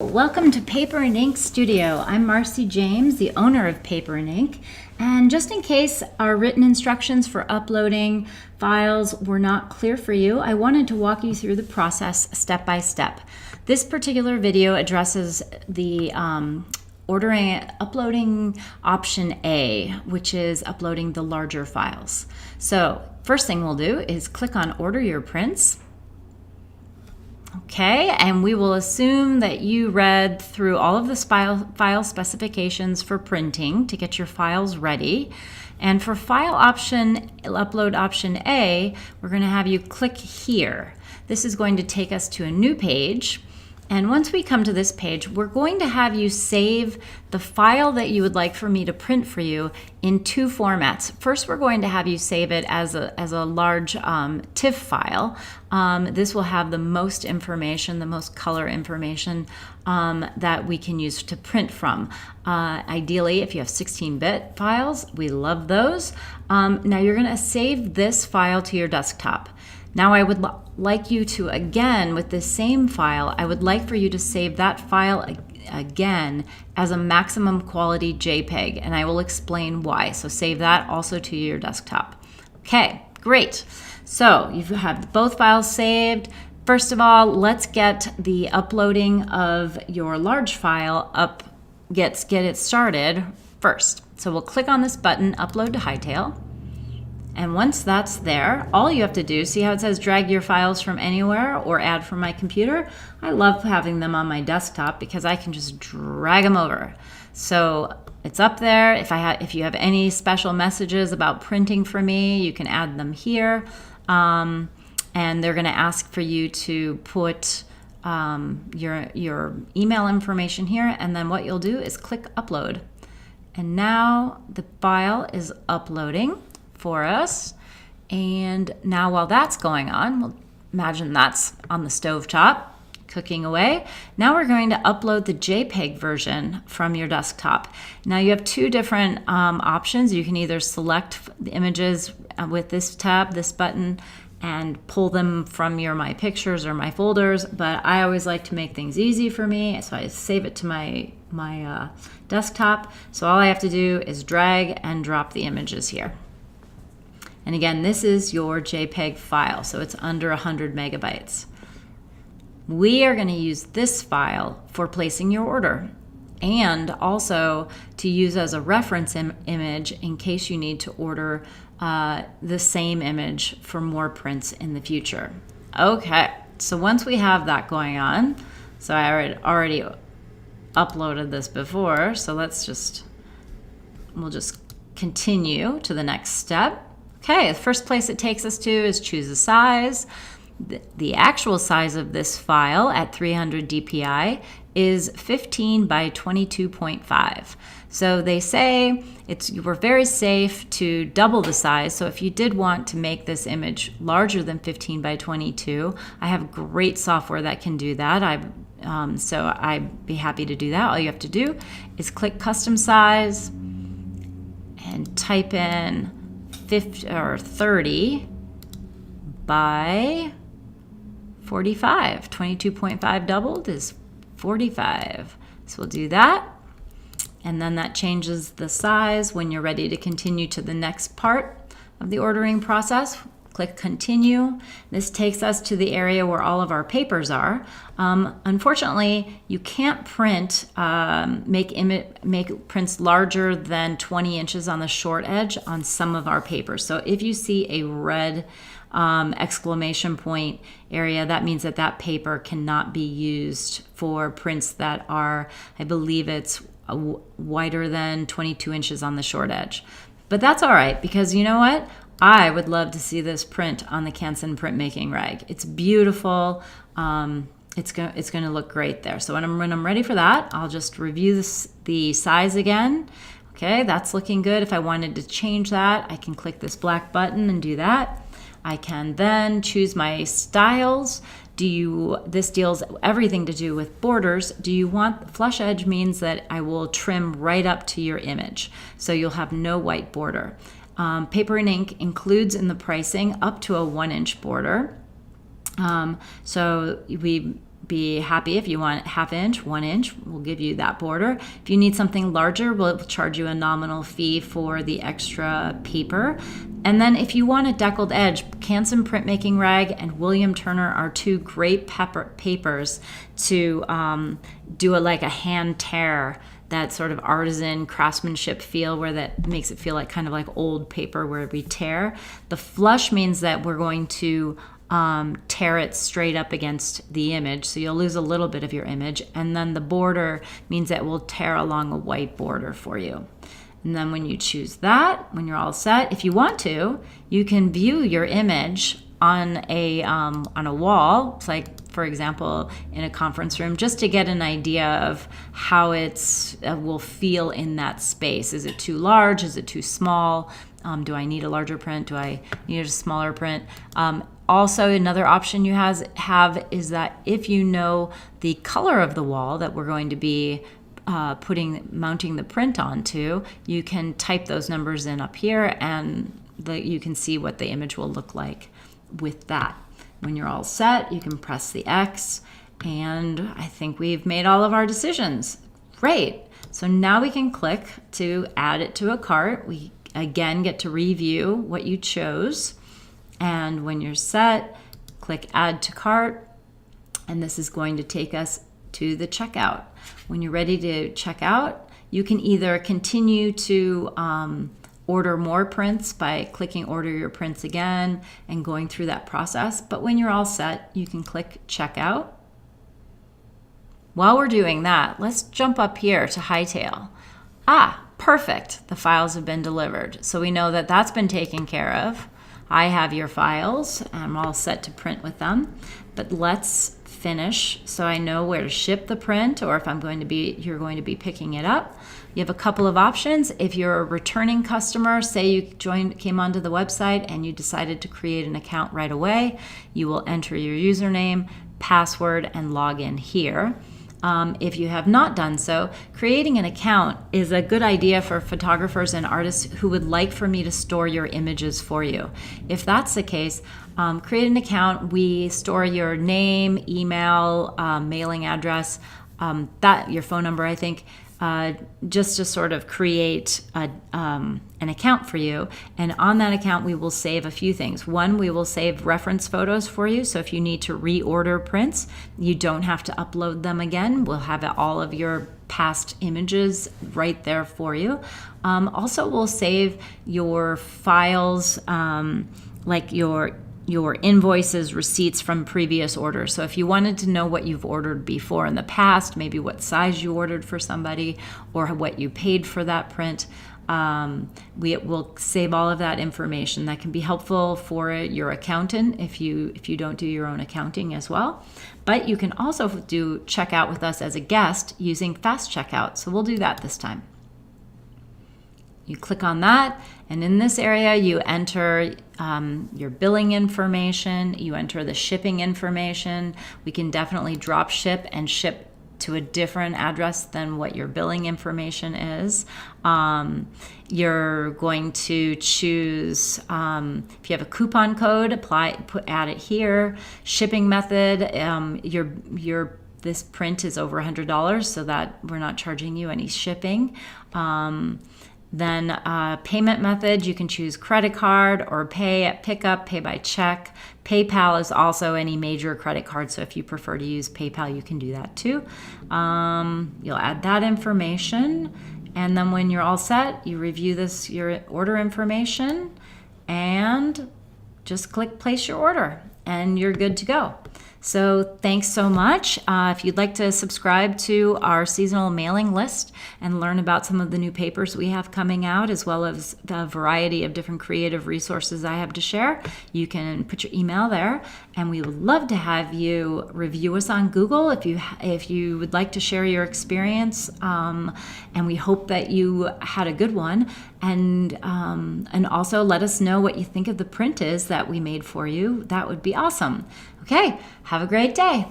Welcome to Paper and Ink Studio. I'm Marcy James, the owner of Paper and Ink. And just in case our written instructions for uploading files were not clear for you, I wanted to walk you through the process step by step. This particular video addresses the uploading option A, which is uploading the larger files. So first thing we'll do is click on Order Your Prints. Okay, and we will assume that you read through all of the file specifications for printing to get your files ready. And for upload option A, we're going to have you click here. This is going to take us to a new page. And once we come to this page, we're going to have you save the file that you would like for me to print for you in two formats. First, we're going to have you save it as a large TIFF file. This will have the most information, the most color information that we can use to print from. Ideally, if you have 16-bit files, we love those. Now you're going to save this file to your desktop. Now I would like you to, again, with the same file, I would like for you to save that file again as a maximum quality JPEG, and I will explain why. So save that also to your desktop. Okay, great. So you have both files saved. First of all, let's get the uploading of your large file get it started first. So we'll click on this button, Upload to Hightail. And once that's there, all you have to do, see how it says drag your files from anywhere or add from my computer? I love having them on my desktop because I can just drag them over. So it's up there. If you have any special messages about printing for me, you can add them here. And they're going to ask for you to put your email information here. And then what you'll do is click Upload. And now the file is uploading for us. And now while that's going on, we'll imagine that's on the stovetop cooking away. Now we're going to upload the JPEG version from your desktop. Now you have two different options. You can either select the images with this tab, this button, and pull them from your My Pictures or My Folders, but I always like to make things easy for me, so I save it to my desktop. So all I have to do is drag and drop the images here. And again, this is your JPEG file, so it's under 100 megabytes. We are going to use this file for placing your order and also to use as a reference image in case you need to order the same image for more prints in the future. Okay, so once we have that going on, so I already uploaded this before, so we'll just continue to the next step. Okay, the first place it takes us to is choose a size. The actual size of this file at 300 dpi is 15 by 22.5. So they say we're very safe to double the size. So if you did want to make this image larger than 15 by 22, I have great software that can do that. So I'd be happy to do that. All you have to do is click Custom Size and type in 30 by 45. 22.5 doubled is 45. So we'll do that. And then that changes the size. When you're ready to continue to the next part of the ordering process, click Continue. This takes us to the area where all of our papers are. Unfortunately, you can't print, make prints larger than 20 inches on the short edge on some of our papers. So if you see a red exclamation point area, that means that paper cannot be used for prints that are, I believe it's wider than 22 inches on the short edge. But that's all right, because you know what? I would love to see this print on the Canson printmaking rag. It's beautiful. It's going to look great there. So when I'm ready for that, I'll just review the size again. Okay, that's looking good. If I wanted to change that, I can click this black button and do that. I can then choose my styles. This deals everything to do with borders. Do you want flush edge? Means that I will trim right up to your image, so you'll have no white border. Paper and Ink includes in the pricing up to a 1-inch border. So we be happy if you want 1/2 inch, 1 inch, we'll give you that border. If you need something larger, we'll charge you a nominal fee for the extra paper. And then if you want a deckled edge, Canson Printmaking Rag and William Turner are 2 great papers to do like a hand tear, that sort of artisan craftsmanship feel where that makes it feel like kind of like old paper where we tear. The flush means that we're going to tear it straight up against the image, so you'll lose a little bit of your image. And then the border means that we'll tear along a white border for you. And then when you choose that, when you're all set, if you want to, you can view your image on a wall. It's like, for example, in a conference room, just to get an idea of how it's will feel in that space. Is it too large? Is it too small? Do I need a larger print? Do I need a smaller print? Also, another option you have is that if you know the color of the wall that we're going to be mounting the print onto, you can type those numbers in up here, and you can see what the image will look like with that. When you're all set, you can press the X, and I think we've made all of our decisions. Great. So now we can click to add it to a cart. We again get to review what you chose, and when you're set, click Add to Cart, and this is going to take us to the checkout. When you're ready to check out, you can either continue to order more prints by clicking Order Your Prints again and going through that process. But when you're all set, you can click Checkout. While we're doing that, let's jump up here to Hightail. Perfect. The files have been delivered. So we know that that's been taken care of. I have your files. I'm all set to print with them. But let's finish so I know where to ship the print, or if you're going to be picking it up. You have a couple of options. If you're a returning customer, say you came onto the website and you decided to create an account right away, you will enter your username, password, and log in here. If you have not done so, creating an account is a good idea for photographers and artists who would like for me to store your images for you. If that's the case, create an account. We store your name, email, mailing address, your phone number, I think, just to sort of create an account for you. And on that account, we will save a few things. One, we will save reference photos for you. So if you need to reorder prints, you don't have to upload them again. We'll have all of your past images right there for you. Also, we'll save your files, like your invoices, receipts from previous orders. So if you wanted to know what you've ordered before in the past, maybe what size you ordered for somebody or what you paid for that print, we will save all of that information. That can be helpful for your accountant if you don't do your own accounting as well. But you can also do checkout with us as a guest using Fast Checkout. So we'll do that this time. You click on that, and in this area you enter your billing information, you enter the shipping information. We can definitely drop ship and ship to a different address than what your billing information is. You're going to choose, if you have a coupon code, add it here. Shipping method, this print is over $100, so that we're not charging you any shipping. Then payment method, you can choose credit card or pay at pickup, pay by check. PayPal is also any major credit card, so if you prefer to use PayPal, you can do that too. You'll add that information, and then when you're all set, you review your order information, and just click place your order, and you're good to go. So thanks so much. If you'd like to subscribe to our seasonal mailing list and learn about some of the new papers we have coming out, as well as the variety of different creative resources I have to share, you can put your email there. And we would love to have you review us on Google if you would like to share your experience. And we hope that you had a good one. And also let us know what you think of the print is that we made for you. That would be awesome. Okay, have a great day.